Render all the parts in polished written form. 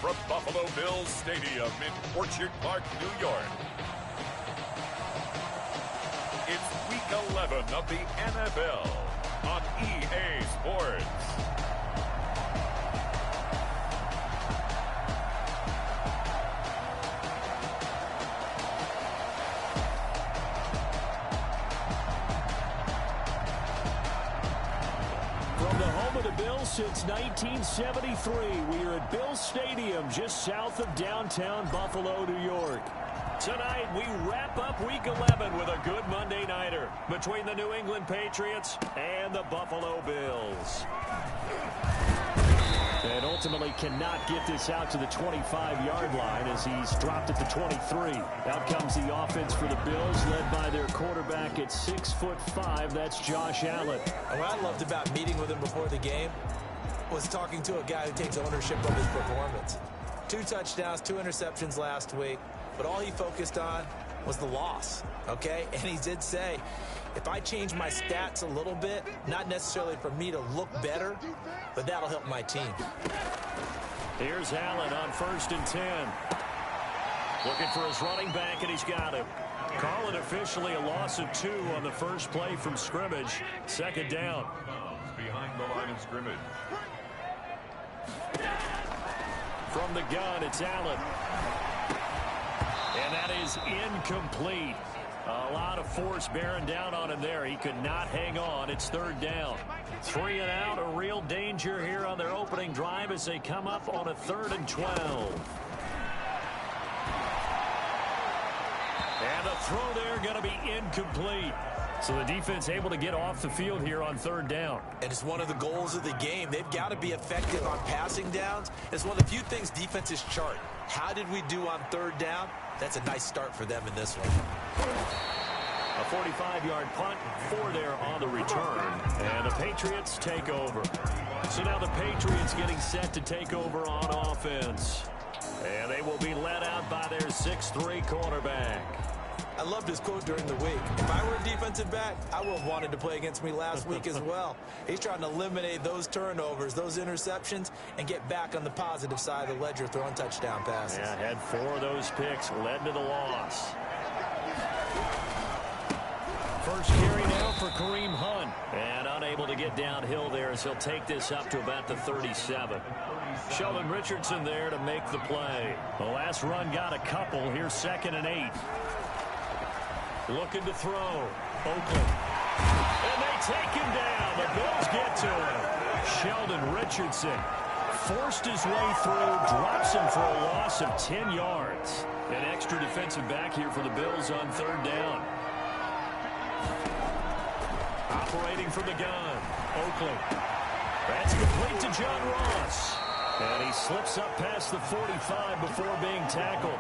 from Buffalo Bills Stadium in Orchard Park, New York. It's Week 11 of the NFL on EA Sports. From the home of the Bills since 1973, we are at Bills Stadium just south of downtown Buffalo, New York. Tonight, we wrap up Week 11 with a good Monday nighter between the New England Patriots and the Buffalo Bills. And ultimately cannot get this out to the 25-yard line as he's dropped at the 23. Out comes the offense for the Bills, led by their quarterback at 6'5". That's Josh Allen. And what I loved about meeting with him before the game was talking to a guy who takes ownership of his performance. 2 touchdowns, 2 interceptions last week, but all he focused on was the loss, okay? And he did say, if I change my stats a little bit, not necessarily for me to look better, but that'll help my team. Here's Allen on 1st and 10. Looking for his running back, and he's got him. Calling officially a loss of 2 on the first play from scrimmage. 2nd down. Behind the line of scrimmage. From the gun, it's Allen. And that is incomplete. A lot of force bearing down on him there. He could not hang on. It's 3rd down. 3 and out. A real danger here on their opening drive as they come up on a 3rd and 12. And the throw there going to be incomplete. So the defense able to get off the field here on 3rd down. And it's one of the goals of the game. They've got to be effective on passing downs. It's one of the few things defenses chart. How did we do on 3rd down? That's a nice start for them in this one. A 45-yard punt, 4 there on the return. And the Patriots take over. So now the Patriots getting set to take over on offense. And they will be led out by their 6'3" quarterback. I loved his quote during the week. If I were a defensive back, I would have wanted to play against me last week as well. He's trying to eliminate those turnovers, those interceptions, and get back on the positive side of the ledger throwing touchdown passes. Yeah, had 4 of those picks, led to the loss. First carry now for Kareem Hunt. And unable to get downhill there as he'll take this up to about the 37. Sheldon Richardson there to make the play. The last run got a couple. Here's 2nd and 8. Looking to throw. Oakland. And they take him down. The Bills get to him. Sheldon Richardson forced his way through, drops him for a loss of 10 yards. An extra defensive back here for the Bills on 3rd down. Operating from the gun. Oakland. That's complete to John Ross. And he slips up past the 45 before being tackled.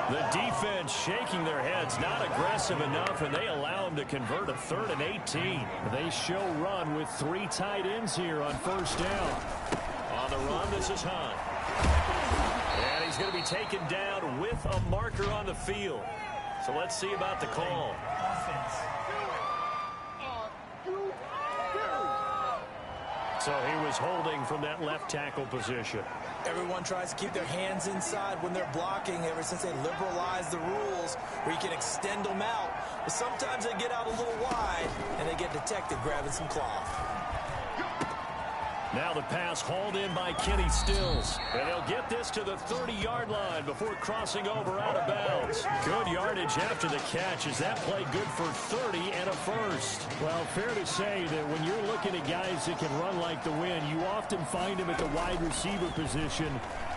The defense shaking their heads, not aggressive enough, and they allow him to convert a 3rd and 18. They show run with 3 tight ends here on 1st down. On the run, this is Hunt. And he's going to be taken down with a marker on the field. So let's see about the call. So he was holding from that left tackle position. Everyone tries to keep their hands inside when they're blocking ever since they liberalized the rules where you can extend them out. But sometimes they get out a little wide and they get detected grabbing some cloth. Now the pass hauled in by Kenny Stills. And they'll get this to the 30-yard line before crossing over out of bounds. Good yardage after the catch. Is that play good for 30 and a first? Well, fair to say that when you're looking at guys that can run like the wind, you often find them at the wide receiver position.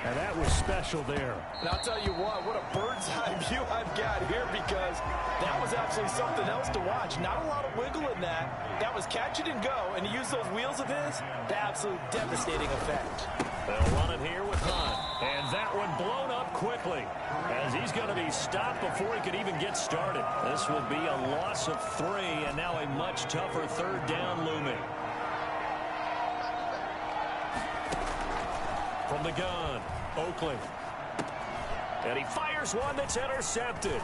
And that was special there. And I'll tell you what a bird's eye view I've got here because that was actually something else to watch. Not a lot of wiggle in that. That was catch it and go. And to use those wheels of his, the absolute devastating effect. They'll run it here with Hunt. And that one blown up quickly as he's going to be stopped before he could even get started. This will be a loss of 3 and now a much tougher 3rd down looming. From the gun, Oakland. And he fires one that's intercepted.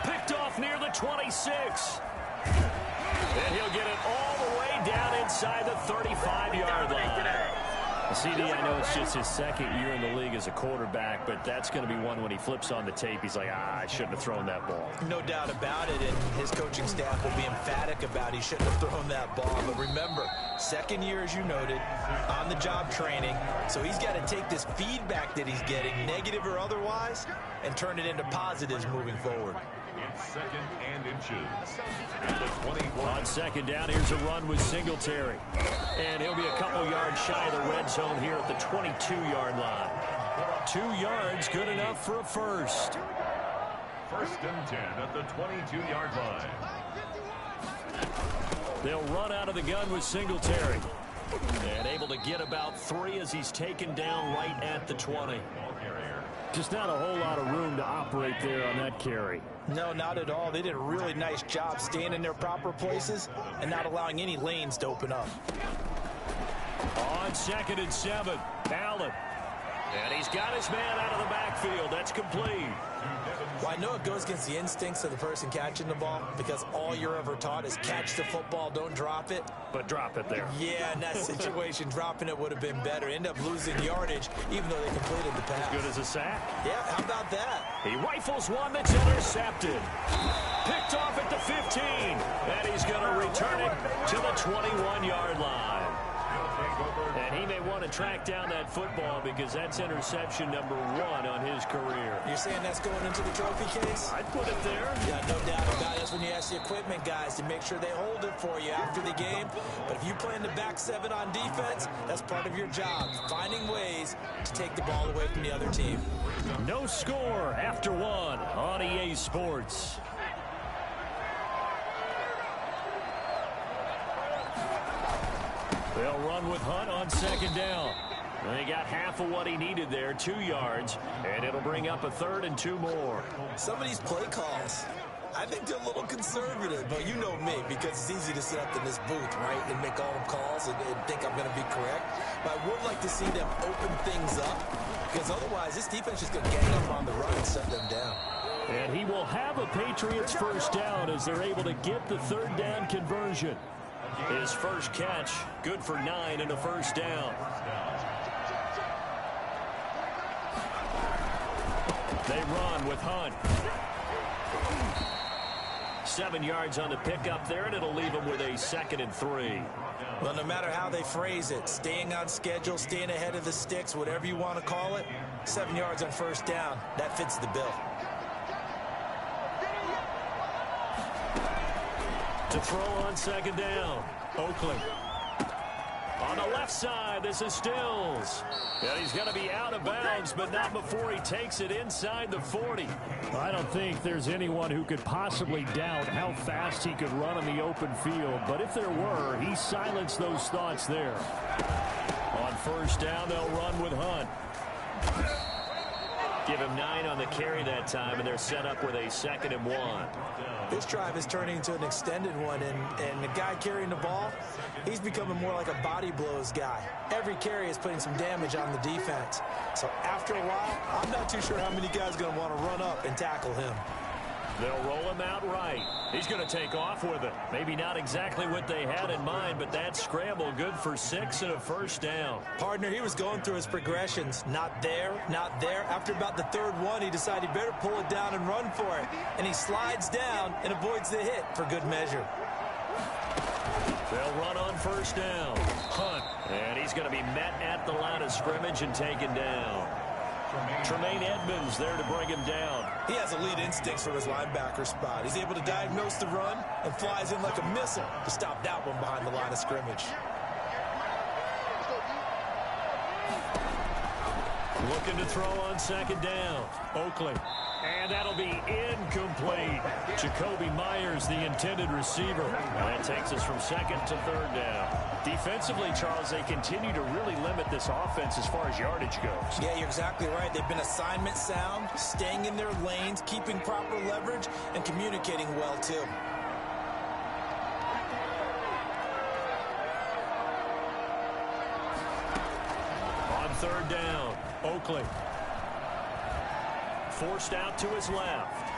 Picked off near the 26. And he'll get it all the way down inside the 35-yard line. CD, I know it's just his second year in the league as a quarterback, but that's going to be one when he flips on the tape. He's like, I shouldn't have thrown that ball. No doubt about it, and his coaching staff will be emphatic about he shouldn't have thrown that ball. But remember, second year, as you noted, on-the-job training, so he's got to take this feedback that he's getting, negative or otherwise, and turn it into positives moving forward. It's second and inches. At the 21. On second down, here's a run with Singletary. And he'll be a couple yards shy of the red zone here at the 22-yard line. 2 yards, good enough for a first. First and 10 at the 22-yard line. They'll run out of the gun with Singletary. And able to get about 3 as he's taken down right at the 20. Just not a whole lot of room to operate there on that carry. No, not at all. They did a really nice job staying in their proper places and not allowing any lanes to open up. On second and 7, Allen. And he's got his man out of the backfield. That's complete. Well, I know it goes against the instincts of the person catching the ball because all you're ever taught is catch the football, don't drop it. But drop it there. Yeah, in that situation, dropping it would have been better. End up losing yardage, even though they completed the pass. As good as a sack. Yeah, how about that? He rifles one that's intercepted. Picked off at the 15. And he's going to return it to the 21-yard line. And he may want to track down that football because that's interception number 1 on his career. You're saying that's going into the trophy case? I'd put it there. Yeah, no doubt about it. That's when you ask the equipment guys to make sure they hold it for you after the game. But if you play in the back 7 on defense, that's part of your job, finding ways to take the ball away from the other team. No score after 1 on EA Sports. They'll run with Hunt on second down. And they got half of what he needed there, 2 yards, and it'll bring up a 3rd and 2 more. Some of these play calls, I think they're a little conservative, but you know me, because it's easy to sit up in this booth, right, and make all the calls and think I'm going to be correct. But I would like to see them open things up, because otherwise this defense is going to gang up on the run and shut them down. And he will have a Patriots first down as they're able to get the 3rd down conversion. His first catch, good for 9 and a first down. They run with Hunt. 7 yards on the pickup there, and it'll leave him with a 2nd and 3. Well, no matter how they phrase it, staying on schedule, staying ahead of the sticks, whatever you want to call it, 7 yards on first down, that fits the bill. To throw on second down, Oakley. On the left side, this is Stills. And he's going to be out of bounds, but not before he takes it inside the 40. I don't think there's anyone who could possibly doubt how fast he could run in the open field. But if there were, he silenced those thoughts there. On first down, they'll run with Hunt. Give him 9 on the carry that time, and they're set up with a 2nd and 1. This drive is turning into an extended one, and the guy carrying the ball, he's becoming more like a body blows guy. Every carry is putting some damage on the defense. So after a while, I'm not too sure how many guys are going to want to run up and tackle him. They'll roll him out right. He's going to take off with it. Maybe not exactly what they had in mind, but that scramble good for 6 and a first down. Partner, he was going through his progressions. Not there, not there. After about the 3rd one, he decided he better pull it down and run for it. And he slides down and avoids the hit for good measure. They'll run on first down. Hunt. And he's going to be met at the line of scrimmage and taken down. Tremaine Edmonds there to bring him down. He has elite instincts from his linebacker spot. He's able to diagnose the run and flies in like a missile to stop that one behind the line of scrimmage. Looking to throw on second down. Oakley. And that'll be incomplete. Jacoby Myers, the intended receiver. And that takes us from 2nd to 3rd down. Defensively, Charles, they continue to really limit this offense as far as yardage goes. Yeah, you're exactly right. They've been assignment sound, staying in their lanes, keeping proper leverage, and communicating well, too. On 3rd down, Oakley. Forced out to his left.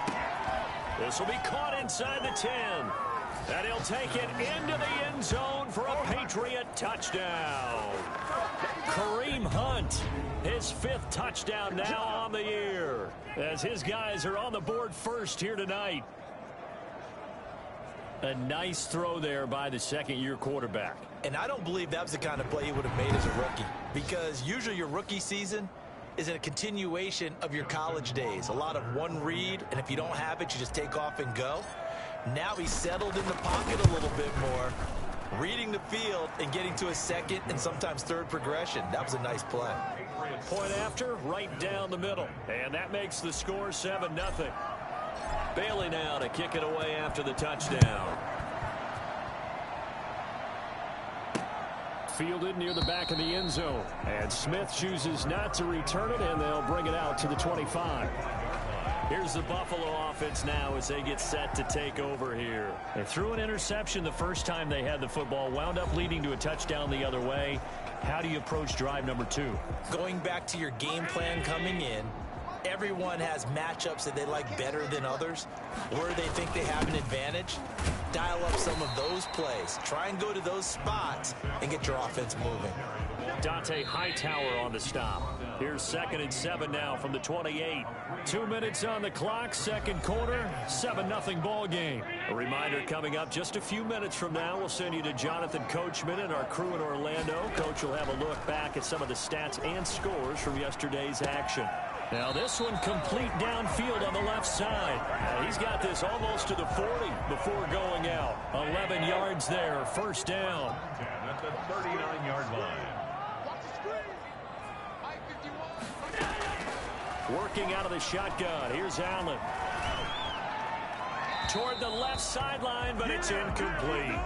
This will be caught inside the 10. And he'll take it into the end zone for a Patriot touchdown. Kareem Hunt, his 5th touchdown now on the year, as his guys are on the board first here tonight. A nice throw there by the second-year quarterback. And I don't believe that was the kind of play he would have made as a rookie, because usually your rookie season is a continuation of your college days. A lot of one read, and if you don't have it, you just take off and go. Now he's settled in the pocket a little bit more, reading the field and getting to a second and sometimes third progression. That was a nice play. Point after, right down the middle. And that makes the score 7-0. Bailey now to kick it away after the touchdown. Fielded near the back of the end zone. And Smith chooses not to return it, and they'll bring it out to the 25. Here's the Buffalo offense now as they get set to take over here. They threw an interception the first time they had the football, wound up leading to a touchdown the other way. How do you approach drive number 2? Going back to your game plan coming in, everyone has matchups that they like better than others, where they think they have an advantage. Dial up some of those plays. Try and go to those spots and get your offense moving. Dante Hightower on the stop. Here's 2nd and 7 now from the 28. 2 minutes on the clock, second quarter, 7-0 ball game. A reminder coming up just a few minutes from now, we'll send you to Jonathan Coachman and our crew in Orlando. Coach will have a look back at some of the stats and scores from yesterday's action. Now this one complete downfield on the left side. He's got this almost to the 40 before going out. 11 yards there, first down. At the 39-yard line. Working out of the shotgun. Here's Allen. Toward the left sideline, but it's incomplete.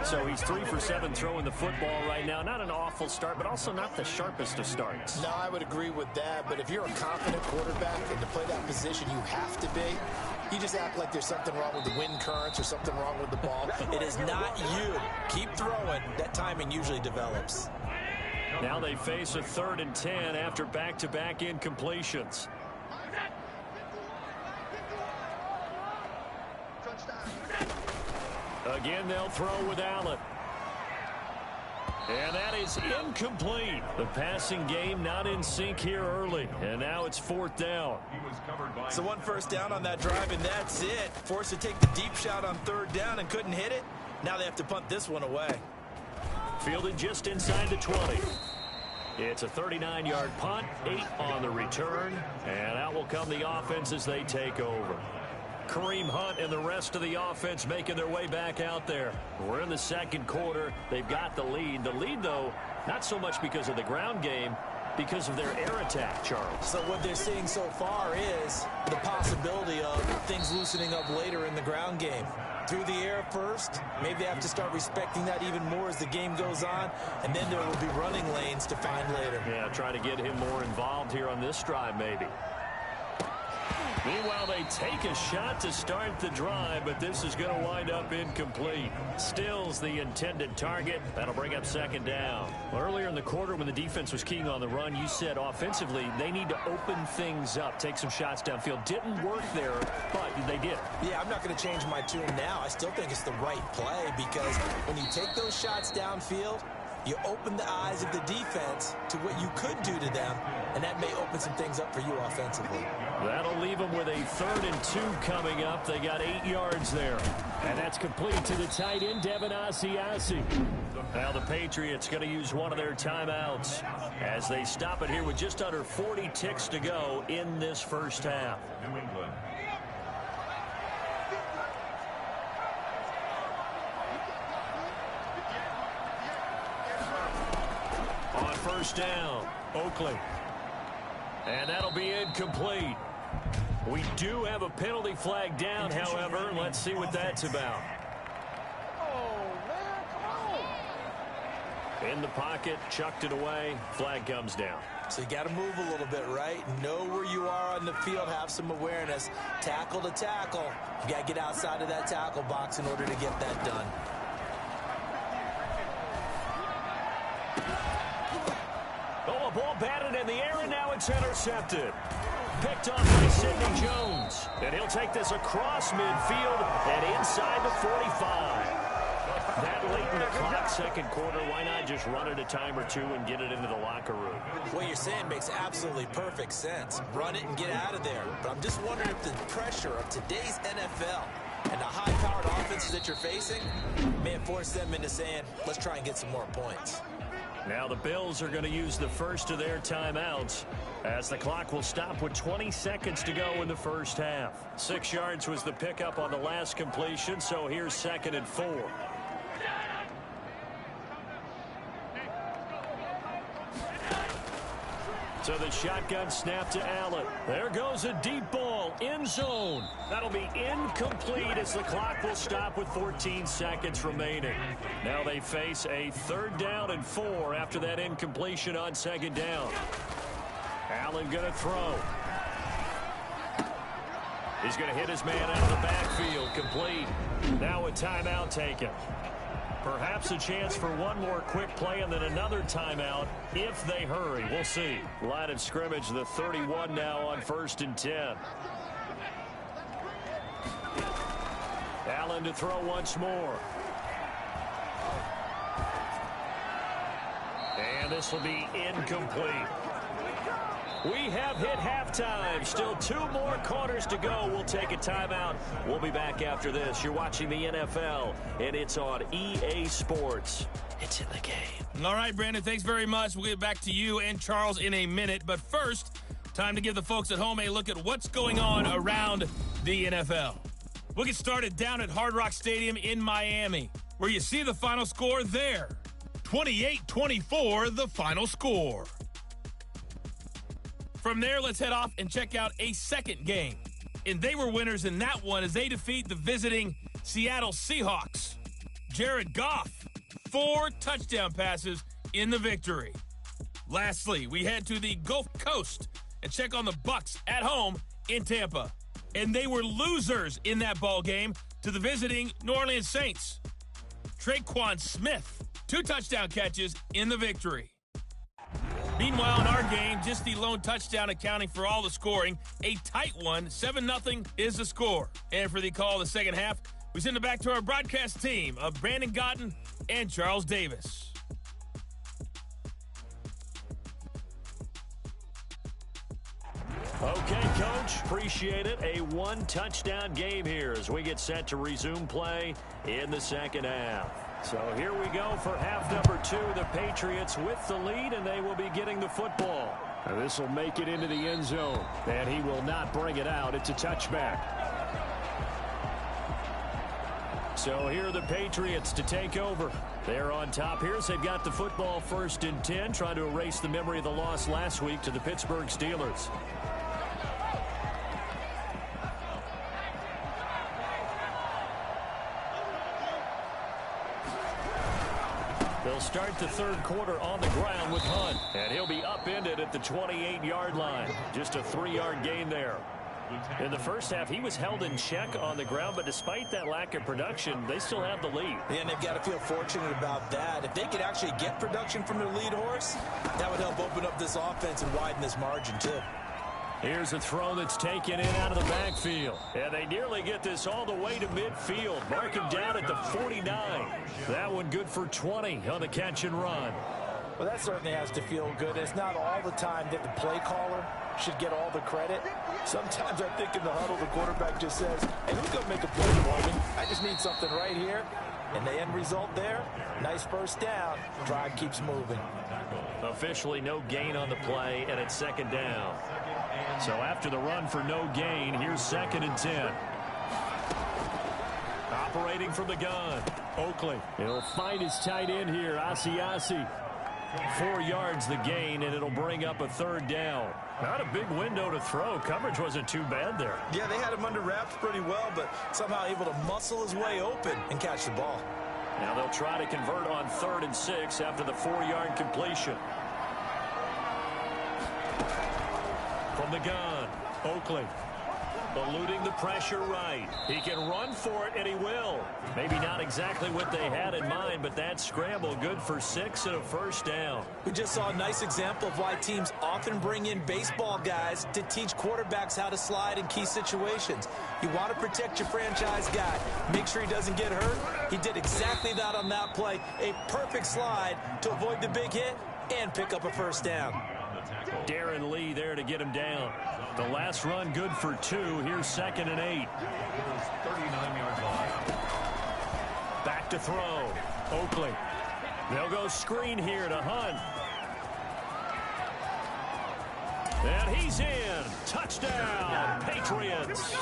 So he's 3 for 7 throwing the football right now. Not an awful start, but also not the sharpest of starts. No, I would agree with that. But if you're a confident quarterback and to play that position, you have to be. You just act like there's something wrong with the wind currents or something wrong with the ball. It is not you. Keep throwing. That timing usually develops. Now they face a 3rd and 10 after back-to-back incompletions. Again, they'll throw with Allen. And that is incomplete. The passing game not in sync here early. And now it's 4th down. So 1 first down on that drive, and that's it. Forced to take the deep shot on 3rd down and couldn't hit it. Now they have to punt this one away. Fielded just inside the 20. It's a 39-yard punt, 8 on the return. And out will come the offense as they take over. Kareem Hunt and the rest of the offense making their way back out there. We're in the second quarter. They've got the lead. The lead, though, not so much because of the ground game, because of their air attack, Charles. So what they're seeing so far is the possibility of things loosening up later in the ground game. Through the air first, maybe they have to start respecting that even more as the game goes on, and then there will be running lanes to find later. Yeah, try to get him more involved here on this drive, maybe. Meanwhile, they take a shot to start the drive, but this is going to wind up incomplete. Stills the intended target. That'll bring up 2nd down. Well, earlier in the quarter when the defense was keying on the run, you said offensively they need to open things up, take some shots downfield. Didn't work there, but they did. Yeah, I'm not going to change my tune now. I still think it's the right play because when you take those shots downfield, you open the eyes of the defense to what you could do to them, and that may open some things up for you offensively. That'll leave them with a 3rd and 2 coming up. They got 8 yards there. And that's complete to the tight end, Devin Asiasi. Now the Patriots going to use one of their timeouts as they stop it here with just under 40 ticks to go in this first half. New England. On first down, Oakley. And that'll be incomplete. We do have a penalty flag down, however. Let's see what that's about. In the pocket, chucked it away. Flag comes down. So you got to move a little bit, right? Know where you are on the field. Have some awareness. Tackle to tackle. You got to get outside of that tackle box in order to get that done. Oh, a ball batted in the air, and now it's intercepted. Picked off by Sidney Jones. And he'll take this across midfield and inside the 45. That late in the clock, second quarter, why not just run it a time or two and get it into the locker room? What you're saying makes absolutely perfect sense. Run it and get out of there. But I'm just wondering if the pressure of today's NFL and the high-powered offenses that you're facing may have forced them into saying, let's try and get some more points. Now the Bills are going to use the first of their timeouts as the clock will stop with 20 seconds to go in the first half. 6 yards was the pickup on the last completion, so here's 2nd and 4. So the shotgun snap to Allen. There goes a deep ball, end zone. That'll be incomplete as the clock will stop with 14 seconds remaining. Now they face a 3rd down and 4 after that incompletion on 2nd down. Allen going to throw. He's going to hit his man out of the backfield, complete. Now a timeout taken. Perhaps a chance for one more quick play and then another timeout if they hurry. We'll see. Line of scrimmage, the 31 now on 1st and 10. Allen to throw once more. And this will be incomplete. We have hit halftime. Still 2 more quarters to go. We'll take a timeout. We'll be back after this. You're watching the NFL, and it's on EA Sports. It's in the game. All right, Brandon, thanks very much. We'll get back to you and Charles in a minute. But first, time to give the folks at home a look at what's going on around the NFL. We'll get started down at Hard Rock Stadium in Miami, where you see the final score there. 28-24, the final score. From there, let's head off and check out a second game. And they were winners in that one as they defeat the visiting Seattle Seahawks. Jared Goff, 4 touchdown passes in the victory. Lastly, we head to the Gulf Coast and check on the Bucs at home in Tampa. And they were losers in that ball game to the visiting New Orleans Saints. Traquan Smith, 2 touchdown catches in the victory. Meanwhile, in our game, just the lone touchdown accounting for all the scoring. A tight one, 7-0 is the score. And for the call of the second half, we send it back to our broadcast team of Brandon Gotten and Charles Davis. Okay, Coach, appreciate it. A 1-touchdown game here as we get set to resume play in the second half. So here we go for half number 2. The Patriots with the lead, and they will be getting the football. And this will make it into the end zone, and he will not bring it out. It's a touchback. So here are the Patriots to take over. They're on top here as they've got the football 1st and 10, trying to erase the memory of the loss last week to the Pittsburgh Steelers. They'll start the 3rd quarter on the ground with Hunt, and he'll be upended at the 28-yard line. Just a 3-yard gain there. In the first half, he was held in check on the ground, but despite that lack of production, they still have the lead. Yeah, and they've got to feel fortunate about that. If they could actually get production from their lead horse, that would help open up this offense and widen this margin, too. Here's a throw that's taken in out of the backfield. And they nearly get this all the way to midfield. Mark him down at the 49. That one good for 20 on the catch and run. Well, that certainly has to feel good. It's not all the time that the play caller should get all the credit. Sometimes I think in the huddle, the quarterback just says, hey, who's going to make a play for me? I just need something right here. And the end result there, nice first down. Drive keeps moving. Officially no gain on the play, and it's 2nd down. So after the run for no gain, here's 2nd and 10. Operating from the gun, Oakley. He'll find his tight end here, Asiasi. 4 yards the gain, and it'll bring up a 3rd down. Not a big window to throw. Coverage wasn't too bad there. Yeah, they had him under wraps pretty well, but somehow able to muscle his way open and catch the ball. Now they'll try to convert on 3rd and 6 after the 4-yard completion. From the gun, Oakley. Eluding the pressure right. He can run for it, and he will. Maybe not exactly what they had in mind, but that scramble good for 6 and a first down. We just saw a nice example of why teams often bring in baseball guys to teach quarterbacks how to slide in key situations. You want to protect your franchise guy. Make sure he doesn't get hurt. He did exactly that on that play. A perfect slide to avoid the big hit and pick up a first down. Darren Lee there to get him down. The last run good for 2. Here's 2nd and 8. 39-yard line. Back to throw. Oakley. They'll go screen here to Hunt. And he's in. Touchdown, Patriots.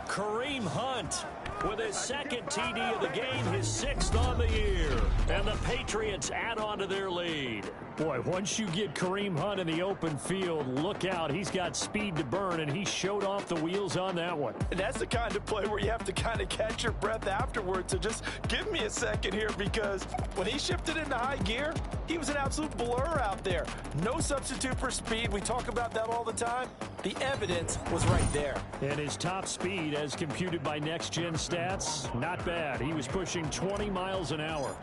Kareem Hunt with his 2nd TD of the game, his 6th on the year. And the Patriots add on to their lead. Boy, once you get Kareem Hunt in the open field, look out. He's got speed to burn, and he showed off the wheels on that one. And that's the kind of play where you have to kind of catch your breath afterwards. So just give me a second here, because when he shifted into high gear, he was an absolute blur out there. No substitute for speed. We talk about that all the time. The evidence was right there. And his top speed, as computed by NextGen stats, not bad. He was pushing 20 miles an hour.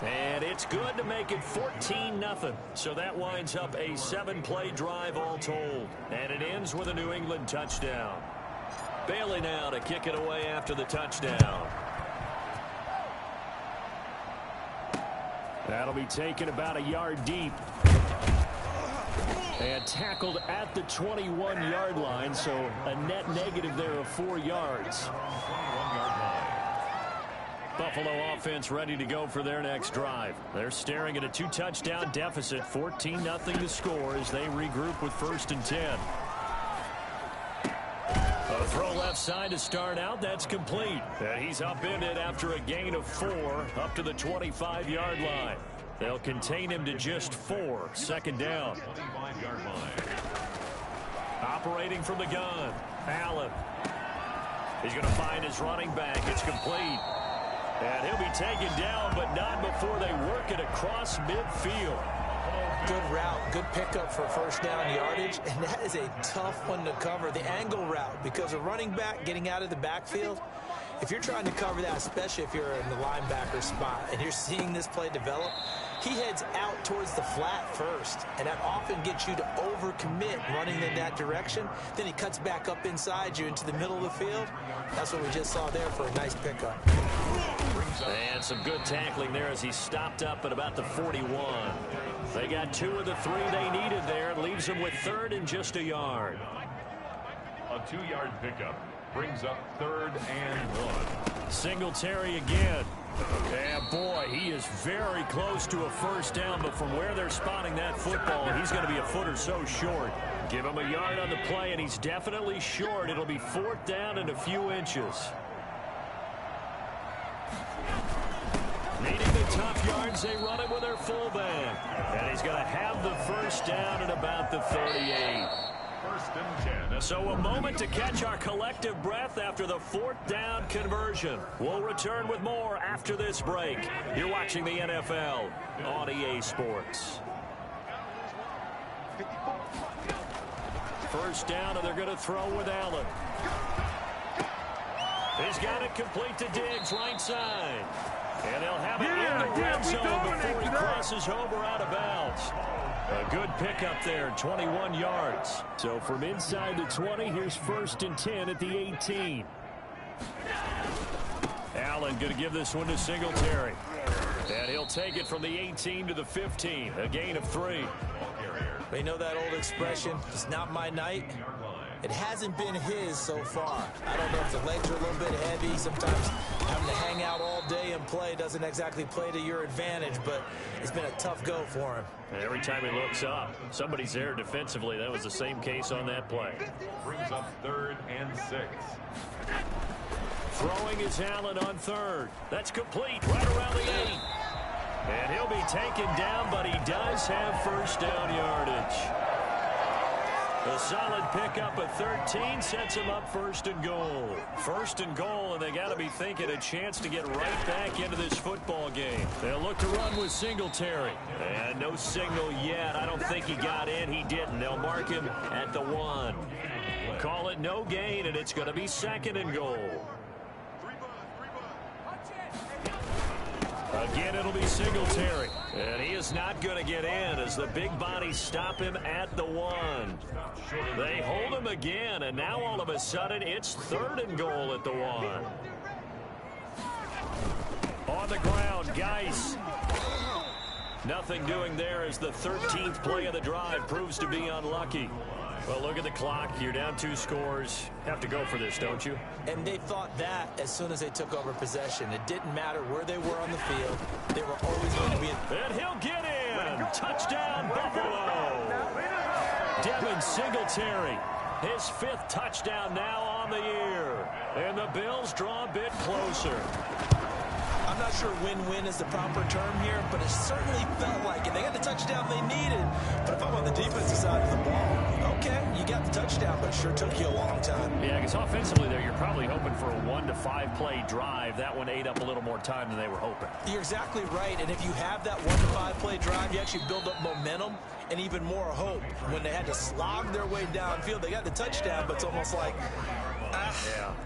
And it's good to make it 14-0. So that winds up a 7-play drive all told. And it ends with a New England touchdown. Bailey now to kick it away after the touchdown. That'll be taken about a yard deep. And tackled at the 21-yard line, so a net negative there of 4 yards. Buffalo offense ready to go for their next drive. They're staring at a 2-touchdown deficit, 14-0 to score as they regroup with 1st and 10. A throw left side to start out. That's complete. And he's upended after a gain of 4 up to the 25-yard line. They'll contain him to just 4. 2nd down. 25-yard line. Operating from the gun. Allen. He's going to find his running back. It's complete. And he'll be taken down, but not before they work it across midfield. Good route, good pickup for 1st down yardage, and that is a tough one to cover. The angle route, because a running back getting out of the backfield, if you're trying to cover that, especially if you're in the linebacker spot and you're seeing this play develop, he heads out towards the flat first, and that often gets you to overcommit running in that direction. Then he cuts back up inside you into the middle of the field. That's what we just saw there for a nice pickup. And some good tackling there as he stopped up at about the 41. They got 2 of the 3 they needed there. It leaves them with 3rd and just a yard. A 2-yard pickup brings up 3rd and 1. Singletary again. And boy, he is very close to a 1st down, but from where they're spotting that football, he's going to be a foot or so short. Give him a yard on the play, and he's definitely short. It'll be 4th down and a few inches. Needing the tough yards, they run it with their fullback. And he's going to have the 1st down at about the 38. 1st and 10. So a moment to catch our collective breath after the 4th down conversion. We'll return with more after this break. You're watching the NFL on EA Sports. 1st down, and they're going to throw with Allen. He's got it complete to Diggs, right side. And they'll have it in the red zone before he crosses over out of bounds. A good pickup there, 21 yards. So from inside the 20, here's 1st and 10 at the 18. Allen going to give this one to Singletary. And he'll take it from the 18 to the 15, a gain of 3. They know that old expression, it's not my night. It hasn't been his so far. I don't know if the legs are a little bit heavy. Sometimes having to hang out all day and play doesn't exactly play to your advantage, but it's been a tough go for him. And every time he looks up, somebody's there defensively. That was the same case on that play. Brings up 3rd and 6. Throwing is Allen on 3rd. That's complete right around the 8. And he'll be taken down, but he does have 1st down yardage. A solid pickup of 13 sets him up first and goal. First and goal, and they got to be thinking a chance to get right back into this football game. They'll look to run with Singletary. And no signal yet. I don't think he got in. He didn't. They'll mark him at the 1. Call it no gain, and it's going to be second and goal. Again, it'll be Singletary. And he is not going to get in as the big bodies stop him at the 1. They hold him again, and now all of a sudden it's third and goal at the 1. On the ground, Geis. Nothing doing there as the 13th play of the drive proves to be unlucky. Well, look at the clock. You're down 2 scores. Have to go for this, don't you? And they thought that as soon as they took over possession. It didn't matter where they were on the field. They were always going to be in. And he'll get in. Touchdown, Buffalo. Devin Singletary. His 5th touchdown now on the year. And the Bills draw a bit closer. I'm not sure win-win is the proper term here, but it certainly felt like it. They got the touchdown they needed. But if I'm on the defensive side of the ball, okay, you got the touchdown, but it sure took you a long time. Yeah, because offensively there, you're probably hoping for a 1 to 5 play drive. That one ate up a little more time than they were hoping. You're exactly right, and if you have that 1 to 5 play drive, you actually build up momentum and even more hope. When they had to slog their way downfield, they got the touchdown, but it's almost like,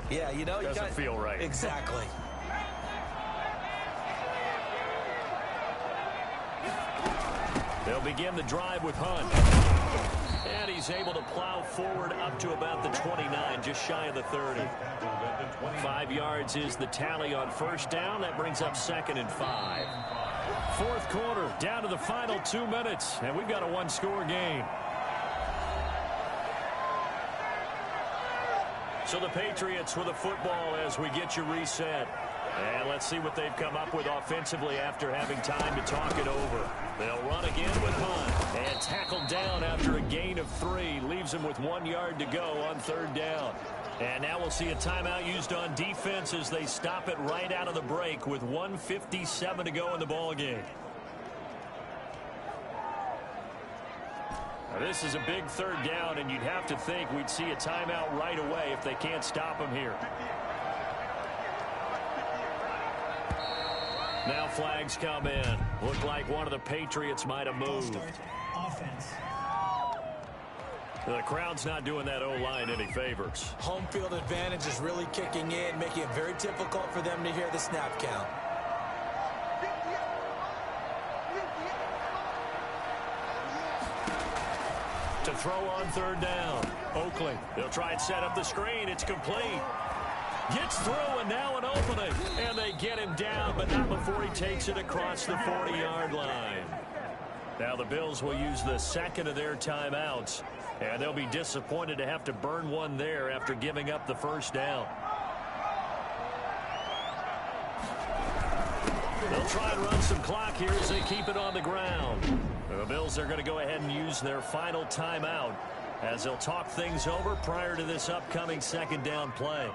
yeah, you know, doesn't feel right. Exactly. They'll begin the drive with Hunt. And he's able to plow forward up to about the 29, just shy of the 30. 5 yards is the tally on first down. That brings up second and 5. Fourth quarter, down to the final 2 minutes, and we've got a 1-score game. So the Patriots with a football as we get you reset. And let's see what they've come up with offensively after having time to talk it over. They'll run again with Hunt. And tackled down after a gain of 3. Leaves him with 1 yard to go on third down. And now we'll see a timeout used on defense as they stop it right out of the break with 1:57 to go in the ballgame. Now this is a big third down, and you'd have to think we'd see a timeout right away if they can't stop him here. Now flags come in. Looked like one of the Patriots might have moved. Offense. The crowd's not doing that O-line any favors. Home field advantage is really kicking in, making it very difficult for them to hear the snap count. To throw on third down. Oakley. They'll try and set up the screen. It's complete. Gets through, and now an opening. And they get him down, but not before he takes it across the 40-yard line. Now the Bills will use the second of their timeouts, and they'll be disappointed to have to burn one there after giving up the first down. They'll try and run some clock here as they keep it on the ground. The Bills are going to go ahead and use their final timeout as they'll talk things over prior to this upcoming second down play.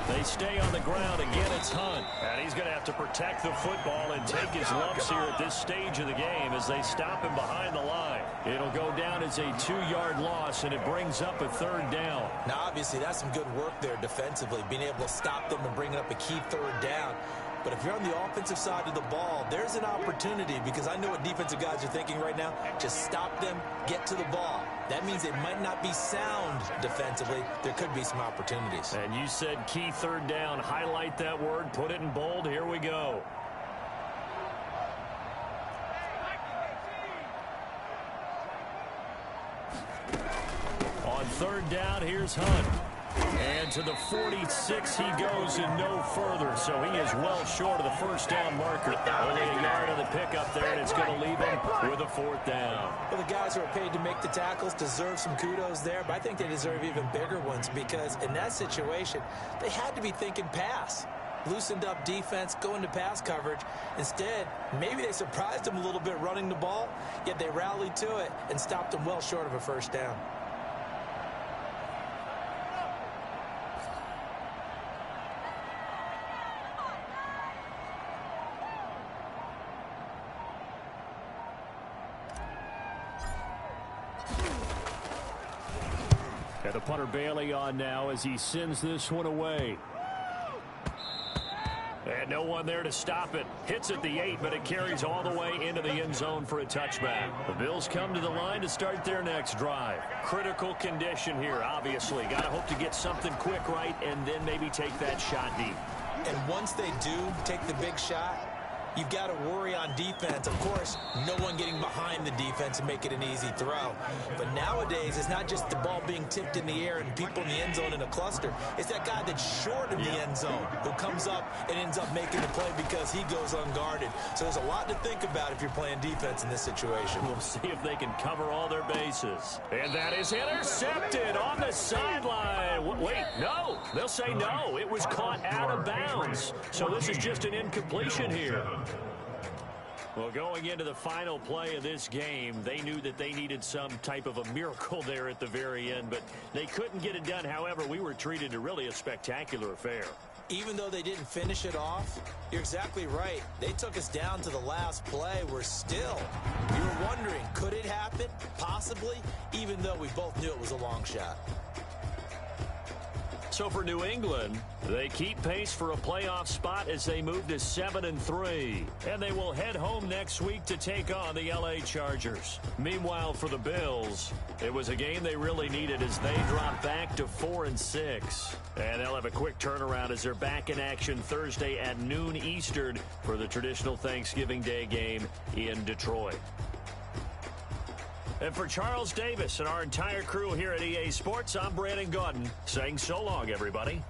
They stay on the ground. Again, it's Hunt. And he's going to have to protect the football and take his lumps here at this stage of the game as they stop him behind the line. It'll go down as a 2-yard loss, and it brings up a third down. Now, obviously, that's some good work there defensively, being able to stop them and bringing up a key third down. But if you're on the offensive side of the ball, there's an opportunity, because I know what defensive guys are thinking right now. Just stop them, get to the ball. That means they might not be sound defensively. There could be some opportunities. And you said key third down. Highlight that word. Put it in bold. Here we go. On third down, here's Hunt. And to the 46 he goes and no further. So he is well short of the first down marker. Only a yard on the pickup there, and it's going to leave him with a fourth down. Well, the guys who are paid to make the tackles deserve some kudos there, but I think they deserve even bigger ones, because in that situation, they had to be thinking pass. Loosened up defense, going to pass coverage. Instead, maybe they surprised them a little bit running the ball, yet they rallied to it and stopped them well short of a first down. And the punter Bailey on now as he sends this one away. And no one there to stop it. Hits at the 8, but it carries all the way into the end zone for a touchback. The Bills come to the line to start their next drive. Critical condition here, obviously. Got to hope to get something quick right and then maybe take that shot deep. And once they do take the big shot, you've got to worry on defense. Of course, no one getting behind the defense and make it an easy throw. But nowadays, it's not just the ball being tipped in the air and people in the end zone in a cluster. It's that guy that's short of the end zone who comes up and ends up making the play because he goes unguarded. So there's a lot to think about if you're playing defense in this situation. We'll see if they can cover all their bases. And that is intercepted on the sideline. Wait, no. They'll say no. It was caught out of bounds. So this is just an incompletion here. Well, going into the final play of this game, they knew that they needed some type of a miracle there at the very end, but they couldn't get it done. However, we were treated to really a spectacular affair. Even though they didn't finish it off, you're exactly right. They took us down to the last play. We're still, you were wondering, could it happen? Possibly, even though we both knew it was a long shot. So for New England, they keep pace for a playoff spot as they move to 7-3. And they will head home next week to take on the LA Chargers. Meanwhile, for the Bills, it was a game they really needed as they drop back to 4-6. And they'll have a quick turnaround as they're back in action Thursday at noon Eastern for the traditional Thanksgiving Day game in Detroit. And for Charles Davis and our entire crew here at EA Sports, I'm Brandon Gaudin saying so long, everybody.